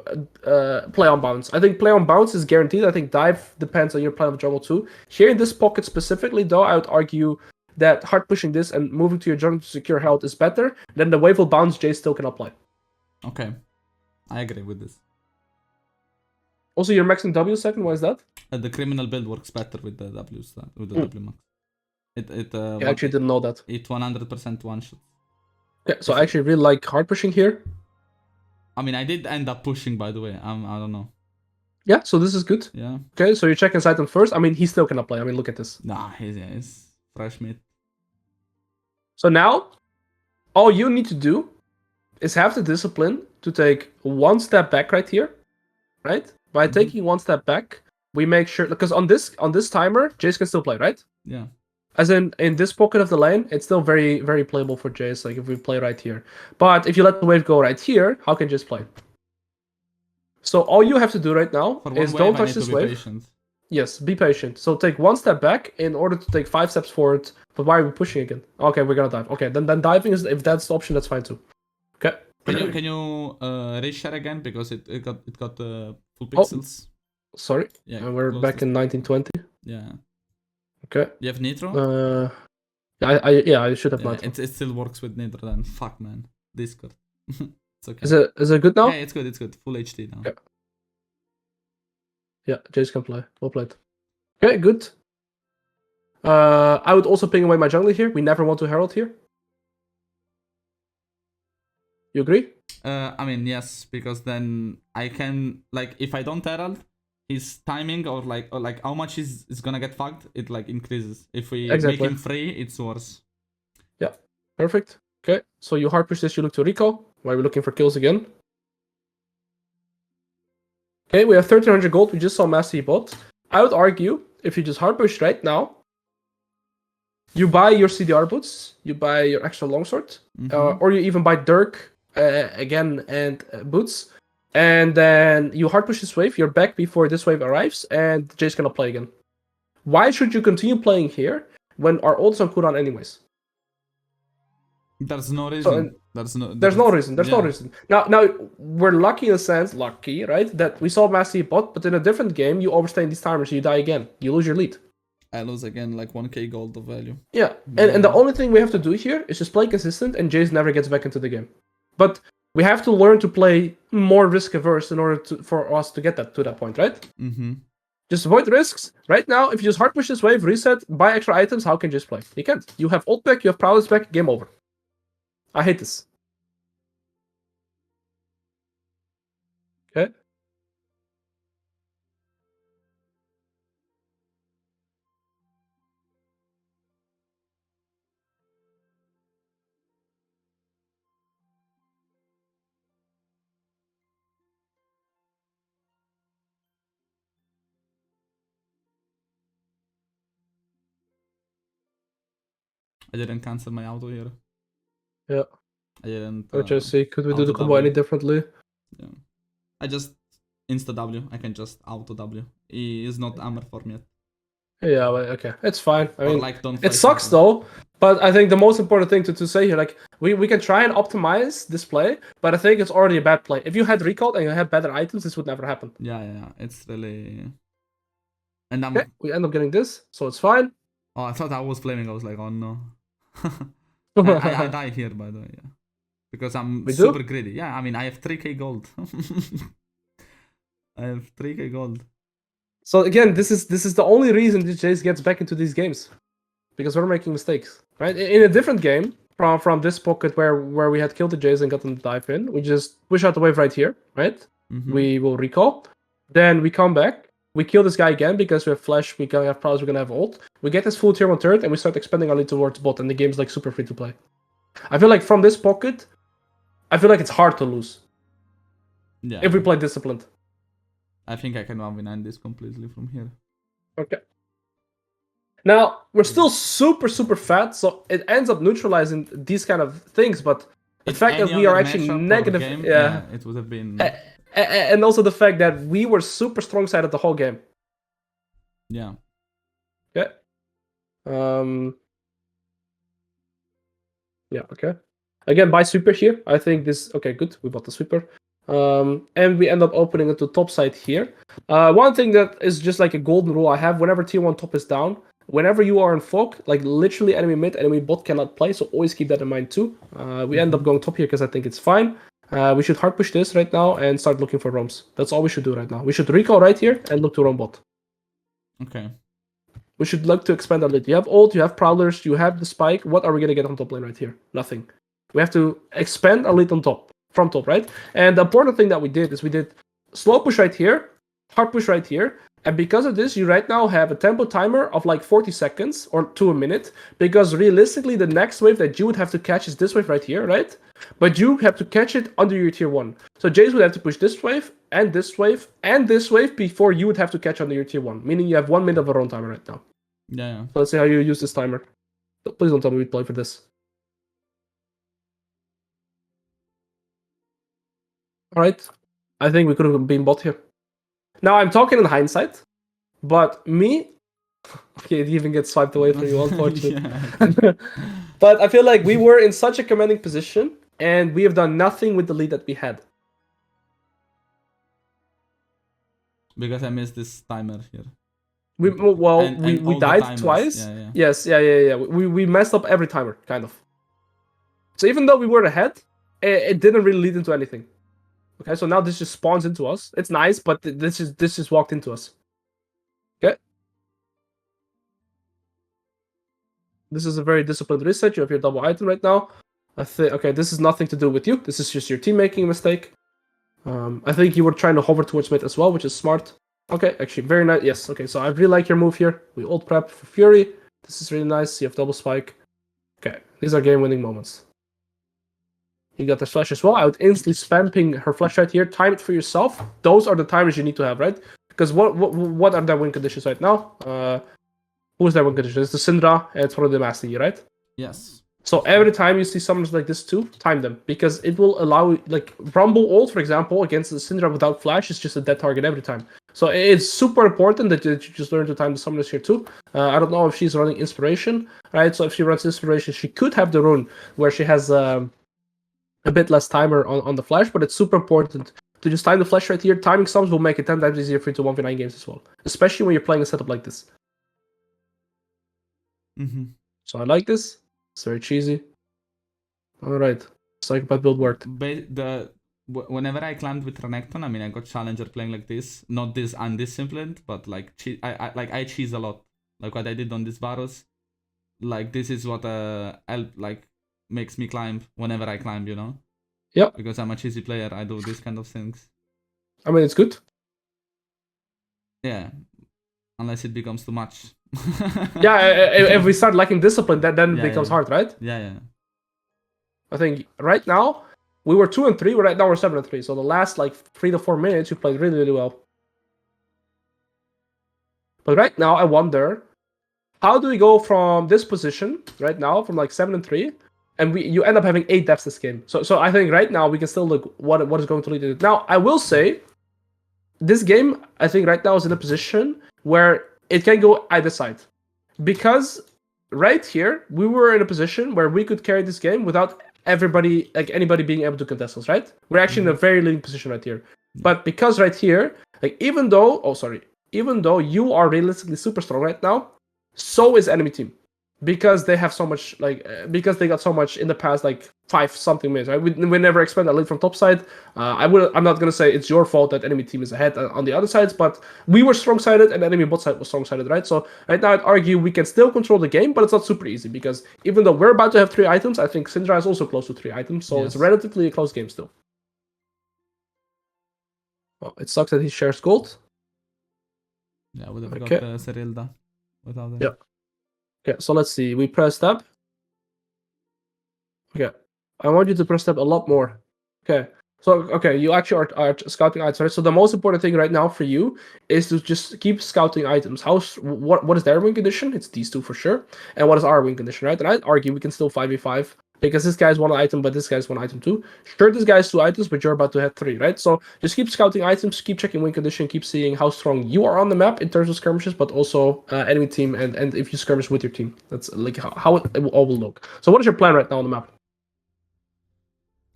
play on bounce. I think play on bounce is guaranteed. I think dive depends on your plan of jungle too. Here in this pocket specifically, though, I would argue that hard pushing this and moving to your jungle to secure health is better. Then the wave will bounce. Jace still cannot play. Okay, I agree with this. Also, you're maxing W second. Why is that? The criminal build works better with the W stat, with the W max. I actually didn't know that. It 100% one shot. Okay, so I actually really like hard pushing here. I mean, I did end up pushing, by the way. I don't know. Yeah, so this is good. Yeah. Okay, so you check inside him first. I mean, he still cannot play. I mean, look at this. Nah, he's fresh meat. So now, all you need to do is have the discipline to take 1 step back right here, right? By taking 1 step back, we make sure, because on this timer, Jace can still play, right? Yeah. As in this pocket of the lane, it's still very, very playable for Jace, like if we play right here. But if you let the wave go right here, how can Jace play? So all you have to do right now is don't touch this wave. Patient. Yes, be patient. So take 1 step back in order to take 5 steps forward. But why are we pushing again? Okay, we're gonna dive. Okay, then diving is, if that's the option, that's fine too. Okay. Can you reshare again, because it got full pixels. Oh, sorry. Yeah. We're back in 1920. Yeah. Okay. You have Nitro? I should have Nitro. It still works with Nitro then. Fuck, man. Discord. It's okay. Is it good now? Yeah, it's good. Full HD now. Okay. Yeah, Jace can play. Well played. Okay, good. I would also ping away my jungler here. We never want to herald here. You agree? I mean, yes, because then I can, like, if I don't herald, his timing or how much is gonna get fucked, it like increases. If we make him free, it's worse. Yeah, perfect. Okay, so you hard push this, you look to Rico. Why are we looking for kills again? Okay, we have 1300 gold. We just saw Mastery bot. I would argue if you just hard push right now, you buy your CDR boots, you buy your extra longsword, or you even buy Dirk again and boots, and then you hard push this wave. You're back before this wave arrives, and Jace cannot play again. Why should you continue playing here when our ult is on cooldown anyways? There's no reason. There's no reason. Now we're lucky in a sense, right? That we saw Mastery bot, but in a different game, you overstay in these timers, you die again. You lose your lead. I lose again like 1k gold of value. Yeah, and the only thing we have to do here is just play consistent, and Jace never gets back into the game. But we have to learn to play more risk averse in order for us to get to that point, right? Mm-hmm. Just avoid risks. Right now, if you just hard push this wave, reset, buy extra items, how can you just play? You can't. You have ult back, you have prowess back, game over. I hate this. Okay. I didn't cancel my auto here. Yeah. I didn't. Let's just see. Could we do the auto combo W. any differently? Yeah. I just insta W. I can just auto W. He is not armor form yet. Yeah, well, okay. It's fine. I mean, like don't it sucks though, but I think the most important thing to say here, like, we can try and optimize this play, but I think it's already a bad play. If you had recall and you had better items, this would never happen. Yeah. It's really. And Okay, we end up getting this, so it's fine. Oh, I thought I was flaming. I was like, oh no. I die here, by the way, yeah. Because I'm super greedy. Yeah, I mean, I have 3k gold. I have 3k gold. So again, this is the only reason that Jace gets back into these games. Because we're making mistakes, right? In a different game, from this pocket where we had killed the Jace and got them to dive in, we just push out the wave right here, right? Mm-hmm. We will recall. Then we come back. We kill this guy again because we have flash, we have prowess, we're gonna have ult. We get this full tier 1 turret and we start expanding our lead towards bot, and the game's like super free to play. I feel like from this pocket, I feel like it's hard to lose. Yeah. If we play disciplined. I think I can 1v9 this completely from here. Okay. Now, we're still super, super fat, so it ends up neutralizing these kind of things, but the fact that we are actually negative... Game, yeah, it would have been... And also the fact that we were super strong sided the whole game. Yeah. Okay. Yeah, okay. Again, buy sweeper here. I think this... Okay, good. We bought the sweeper. And we end up opening it to top side here. One thing that is just like a golden rule I have, whenever tier 1 top is down, whenever you are in fog, like literally enemy mid, enemy bot cannot play, so always keep that in mind too. We end up going top here because I think it's fine. We should hard push this right now and start looking for roams. That's all we should do right now. We should recall right here and look to roam bot. Okay. We should look to expand our lead. You have ult, you have prowlers, you have the spike. What are we gonna get on top lane right here? Nothing. We have to expand our lead on top, from top, right? And the important thing that we did is we did slow push right here, hard push right here, and because of this, you right now have a tempo timer of like 40 seconds or to a minute, because realistically, the next wave that you would have to catch is this wave right here, right? But you have to catch it under your tier 1. So Jace would have to push this wave, and this wave, and this wave before you would have to catch under your tier 1, meaning you have 1 minute of a run timer right now. Yeah. So let's see how you use this timer. Please don't tell me we play for this. Alright. I think we could have been bot here. Now, I'm talking in hindsight, but me... Okay, it even gets swiped away from you, unfortunately. But I feel like we were in such a commanding position, and we have done nothing with the lead that we had. Because I missed this timer here. We died twice. Yeah. Yes, yeah. We messed up every timer, kind of. So even though we were ahead, it didn't really lead into anything. Okay, so now this just spawns into us. It's nice, but this just walked into us. Okay. This is a very disciplined reset. You have your double item right now. Okay, this is nothing to do with you. This is just your team making a mistake. I think you were trying to hover towards mid as well, which is smart. Okay, actually, very nice. Yes, okay, so I really like your move here. We ult prep for Fury. This is really nice. You have double spike. Okay, these are game-winning moments. You got the flash as well. I would instantly spam ping her flash right here. Time it for yourself. Those are the timers you need to have, right? Because what are their win conditions right now? Who is their win condition? It's the Syndra and it's probably the Master Yi, right? Yes. So every time you see summons like this too, time them. Because it will allow, like, Rumble ult, for example, against the Syndra without flash is just a dead target every time. So it's super important that you just learn to time the summoners here too. I don't know if she's running Inspiration, right? So if she runs Inspiration, she could have the rune where she has a bit less timer on the flash, but it's super important to just time the flash right here. Timing sums will make it 10 times easier for you to 1v9 games as well, especially when you're playing a setup like this. Mm-hmm. So I like this. It's very cheesy. All right, Psychopath build worked. The whenever I climbed with Renekton, I mean, I got challenger playing like this, not this undisciplined, but like I cheese a lot. Like what I did on this Varus, like this is what like makes me climb whenever I climb, you know. Yep. Because I'm a cheesy player, I do this kind of things. I mean, it's good. Yeah, unless it becomes too much. Yeah, if we start lacking discipline, then it becomes hard, right? Yeah. I think right now we were 2-3. Right now we're 7-3. So the last like 3 to 4 minutes, you played really, really well. But right now, I wonder, how do we go from this position right now, from like 7-3, and you end up having 8 deaths this game? So I think right now we can still look what is going to lead to it. Now I will say, this game I think right now is in a position where it can go either side, because right here we were in a position where we could carry this game without anybody being able to contest us, right? We're actually in a very leading position right here. But because right here, like even though you are realistically super strong right now, so is enemy team, because they have so much, because they got so much in the past, like 5 something minutes, right? We never expect a lead from top side. I'm not gonna say it's your fault that enemy team is ahead on the other sides, but we were strong sided and enemy bot side was strong sided, right? So right now I'd argue we can still control the game, but it's not super easy, because even though we're about to have 3 items, I think Syndra is also close to 3 items, so it's relatively a close game still. Well, it sucks that he shares gold. Yeah, I would have got Serilda without it. Yeah. Okay, so let's see. We press tab. Okay. I want you to press tab a lot more. Okay. So, okay, you actually are scouting items, right? So the most important thing right now for you is to just keep scouting items. What is their win condition? It's these 2 for sure. And what is our win condition, right? And I'd argue we can still 5v5, because this guy's 1 item, but this guy's 1 item too. Sure, this guy's 2 items, but you're about to have 3, right? So just keep scouting items, keep checking win condition, keep seeing how strong you are on the map in terms of skirmishes, but also enemy team, and if you skirmish with your team. That's like how it all will look. So what is your plan right now on the map?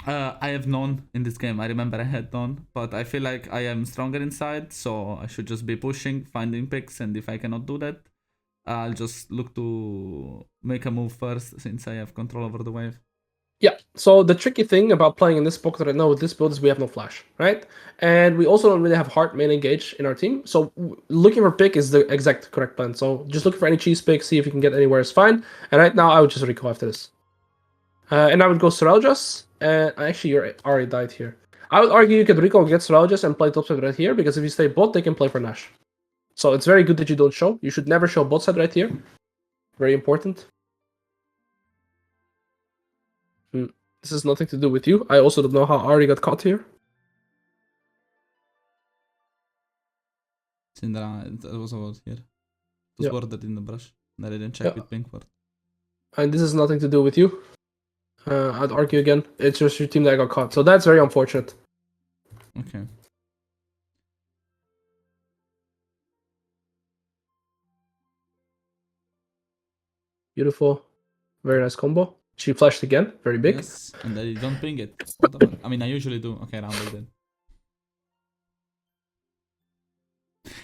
I have none in this game. I remember I had none, but I feel like I am stronger inside, so I should just be pushing, finding picks, and if I cannot do that, I'll just look to make a move first, since I have control over the wave. Yeah, so the tricky thing about playing in this pocket right now with this build is we have no flash, right? And we also don't really have hard main engage in our team, so looking for pick is the exact correct plan. So just looking for any cheese pick, see if you can get anywhere is fine. And right now I would just Rico after this. And I would go Soreljas, and actually you already died here. I would argue you could Rico get Soreljas and play topside right here, because if you stay bot, they can play for Nash. So it's very good that you don't show. You should never show bot side right here. Very important. This has nothing to do with you. I also don't know how Ari got caught here. Syndra, it was about here. It was worded in the brush. I didn't check with Pinkford. And this has nothing to do with you. I'd argue again. It's just your team that got caught. So that's very unfortunate. Okay. Beautiful. Very nice combo. She flashed again. Very big. Yes, and I don't ping it. What the fuck? I mean, I usually do. Okay, round then.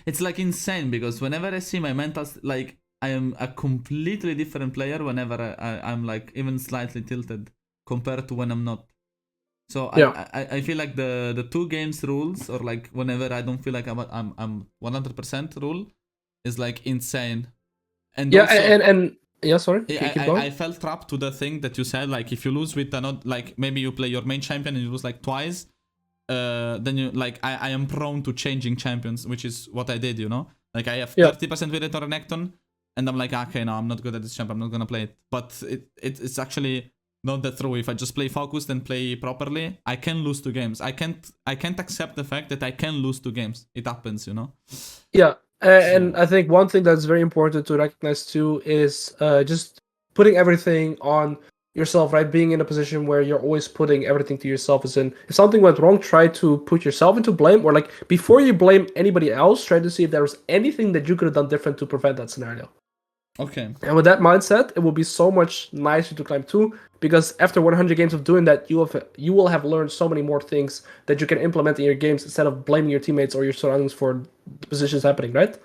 It's like insane, because whenever I see my mentals, like I am a completely different player whenever I'm like even slightly tilted compared to when I'm not. So I feel like the 2 games rules, or like whenever I don't feel like I'm 100% rule, is like insane. And yeah, also, and yeah, sorry. I felt trapped to the thing that you said, like if you lose with another, like maybe you play your main champion and you lose like twice, then you like I am prone to changing champions, which is what I did, you know. Like I have 30% with it on Renekton, and I'm like, okay, no, I'm not good at this champ, I'm not gonna play it. But it's actually not that true. If I just play focused and play properly, I can lose 2 games. I can't accept the fact that I can lose 2 games. It happens, you know. Yeah. And I think one thing that's very important to recognize too is just putting everything on yourself, right? Being in a position where you're always putting everything to yourself. As in, if something went wrong, try to put yourself into blame, or like before you blame anybody else, try to see if there was anything that you could have done different to prevent that scenario. Okay. And with that mindset, it will be so much nicer to climb too, because after 100 games of doing that, you will have learned so many more things that you can implement in your games instead of blaming your teammates or your surroundings for the positions happening, right?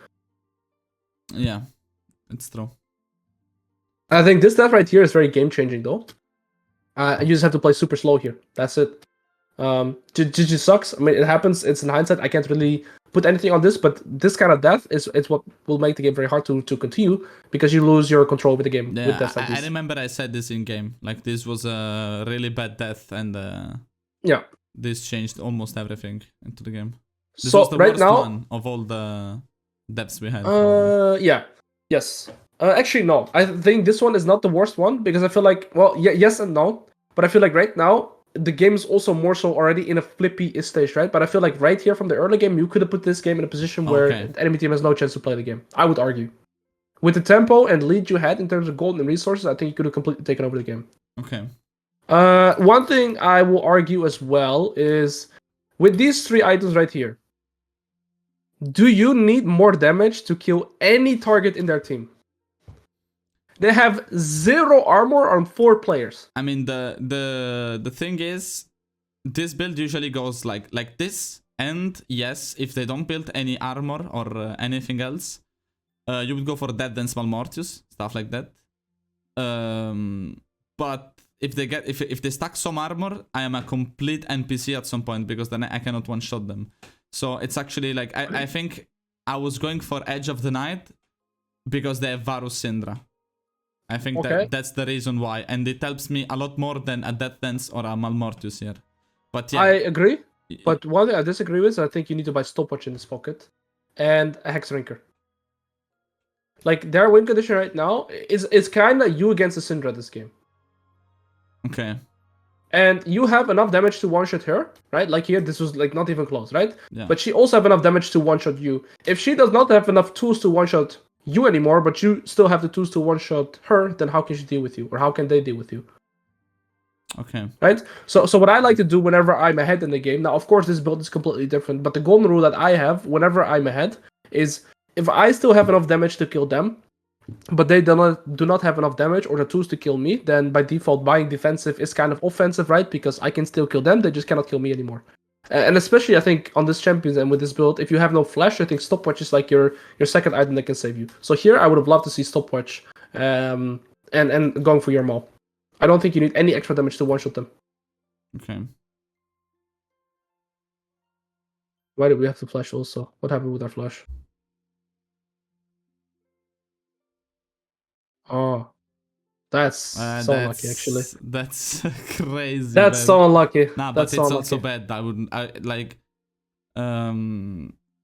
Yeah, it's true. I think this death right here is very game changing though. You just have to play super slow here. That's it. GG sucks. I mean, it happens. It's in hindsight. I can't really put anything on this, but this kind of death is what will make the game very hard to continue because you lose your control with the game with Yeah, deaths like I this. remember I said this in game. Like this was a really bad death, and Yeah. this changed almost everything into the game. This So was the right worst now, one of all the deaths we had. Probably. yeah, yes. Actually, no. I think this one is not the worst one because I feel like, well, yeah, yes and no. But I feel like right now the game is also more so already in a flippy stage, right? But I feel like right here from the early game, you could have put this game in a position where the enemy team has no chance to play the game. I would argue. With the tempo and lead you had in terms of gold and resources, I think you could have completely taken over the game. Okay. One thing I will argue as well is with these 3 items right here, do you need more damage to kill any target in their team? They have 0 armor on 4 players. I mean, the thing is, this build usually goes like this, and yes, if they don't build any armor or anything else, you would go for Dead then Small Mortius, stuff like that. But if they stack some armor, I am a complete NPC at some point because then I cannot one-shot them. So it's actually like I think I was going for Edge of the Night because they have Varus Syndra. I think that's the reason why, and it helps me a lot more than a Death Dance or a Malmortius here. But yeah, I agree. But one thing I disagree with is I think you need to buy Stopwatch in this pocket and a Hex Drinker. Like their win condition right now is kind of you against the Syndra this game. Okay. And you have enough damage to one-shot her, right? Like here, this was like not even close, right? Yeah. But she also have enough damage to one-shot you. If she does not have enough tools to one-shot you anymore, but you still have the tools to one-shot her, then how can she deal with you? Or how can they deal with you? Okay. Right? So what I like to do whenever I'm ahead in the game, now of course this build is completely different, but the golden rule that I have whenever I'm ahead is if I still have enough damage to kill them, but they do not have enough damage or the tools to kill me, then by default buying defensive is kind of offensive, right? Because I can still kill them, they just cannot kill me anymore. And especially I think on this champions and with this build, if you have no flash, I think Stopwatch is like your second item that can save you. So here I would have loved to see Stopwatch and going for your maul. I don't think you need any extra damage to one-shot them. Okay. Why did we have to flash also? What happened with our flash? Oh. That's so unlucky, actually. That's crazy. That's so unlucky. Nah, but it's also bad. I wouldn't. Like,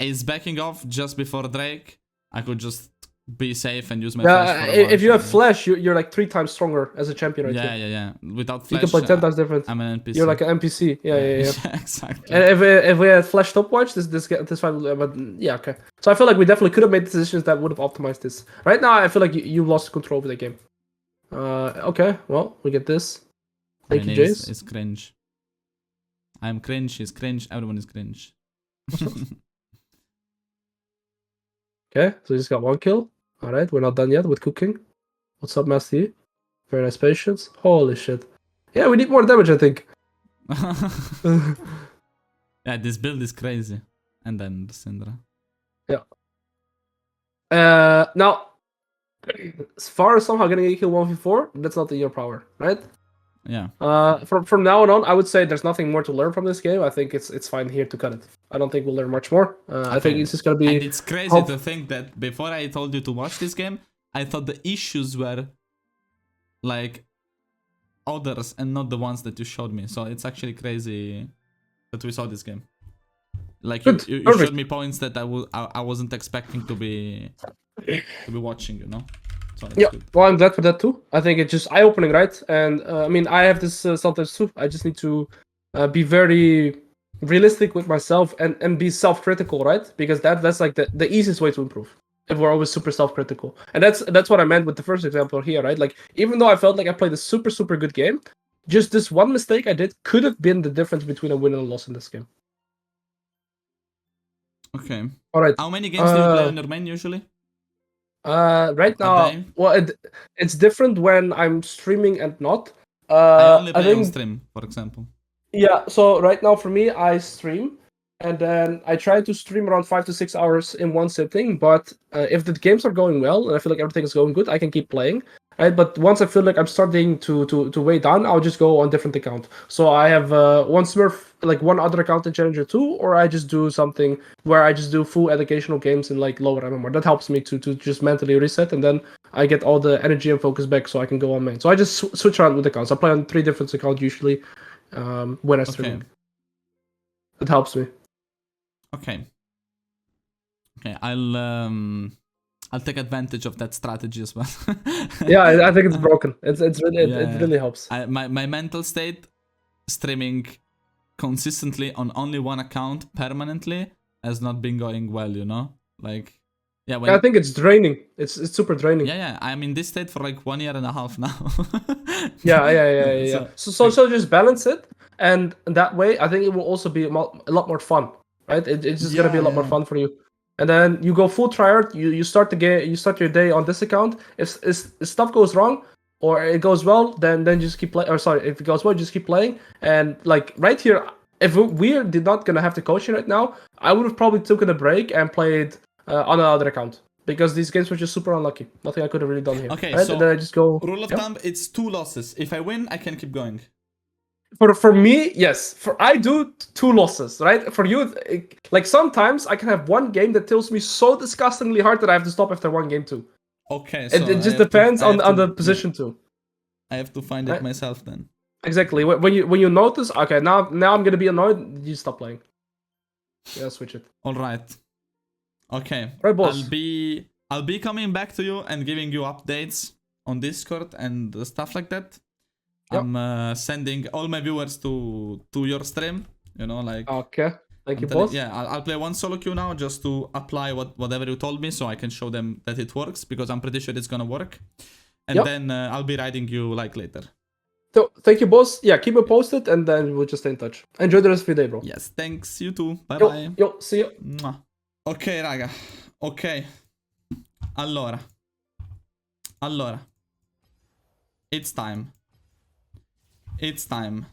Ace backing off just before Drake. I could just be safe and use my flash. If you have flash, you're like 3 times stronger as a champion right here. Yeah. Without flash, you can play 10 times different. I'm an NPC. You're like an NPC. Yeah. Exactly. And if we had flash Stopwatch, this fight would, but yeah, okay. So I feel like we definitely could have made decisions that would have optimized this. Right now, I feel like you lost control of the game. Okay, well, we get this. Thank you, Jace. It's cringe. I'm cringe, he's cringe, everyone is cringe. Okay, so we just got 1 kill. Alright, we're not done yet with cooking. What's up, Master? Very nice patience. Holy shit. Yeah, we need more damage, I think. Yeah, this build is crazy. And then the Syndra. Yeah. Now, as far as somehow getting a kill 1v4, that's not in your power, right? Yeah. From now on, I would say there's nothing more to learn from this game. I think it's fine here to cut it. I don't think we'll learn much more. I think it's just gonna be. And it's crazy to think that before I told you to watch this game, I thought the issues were like others and not the ones that you showed me. So it's actually crazy that we saw this game. Like you showed me points that I wasn't expecting to be watching, you know. So yeah, good. Well, I'm glad for that too. I think it's just eye-opening, right? And I mean, I have this sometimes too. I just need to be very realistic with myself and be self-critical, right? Because that's like the easiest way to improve. If we're always super self-critical, and that's what I meant with the first example here, right? Like even though I felt like I played a super good game, just this one mistake I did could have been the difference between a win and a loss in this game. Okay. All right. How many games do you play on your main usually? Right now, well, it's different when I'm streaming and not. I only play on stream, for example. Yeah, so right now for me, I stream, and then I try to stream around 5 to 6 hours in one sitting. But if the games are going well, and I feel like everything is going good, I can keep playing. right? But once I feel like I'm starting to weigh down, I'll just go on different account. So I have one Smurf, like one other account in Challenger 2, or I just do something where I just do full educational games in like lower MMR. That helps me to just mentally reset, and then I get all the energy and focus back so I can go on main. So I just switch around with accounts. I play on 3 different accounts usually when I stream. Okay. It helps me. Okay. Okay, I'll take advantage of that strategy as well. Yeah, I think it's broken. It's really it really helps. My mental state streaming consistently on only one account permanently has not been going well, you know? Like yeah, I think it's draining. It's super draining. Yeah, I'm in this state for like 1.5 years now. Yeah. So just balance it, and that way I think it will also be a lot more fun, right? It's just gonna be a lot more fun for you. And then you go full tryhard. You start the game. You start your day on this account. If stuff goes wrong or it goes well, then just keep playing. Or sorry, if it goes well, just keep playing. And like right here, if we did not gonna have the coaching right now, I would have probably taken a break and played on another account. Because these games were just super unlucky. Nothing I could have really done here. Okay, right? so and then I just go. Rule of thumb, it's 2 losses. If I win, I can keep going. For me, yes. I do 2 losses, right? For you, like sometimes I can have one game that tilts me so disgustingly hard that I have to stop after one game too. Okay, so it just depends on the position too. I have to find it myself then. Exactly. When you notice, okay, now I'm gonna be annoyed. You stop playing. Yeah, switch it. All right. Okay. Right, boss. I'll be coming back to you and giving you updates on Discord and stuff like that. Yep. I'm sending all my viewers to your stream. You know, like. Okay. Thank you, boss. Yeah, I'll play one solo queue now just to apply whatever you told me, so I can show them that it works, because I'm pretty sure it's gonna work. And then I'll be riding you like later. So thank you, boss. Yeah, keep me posted, and then we'll just stay in touch. Enjoy the rest of your day, bro. Yes, thanks. You too. Bye bye. Yo, see you. Ok, raga. Ok. Allora. It's time. It's time.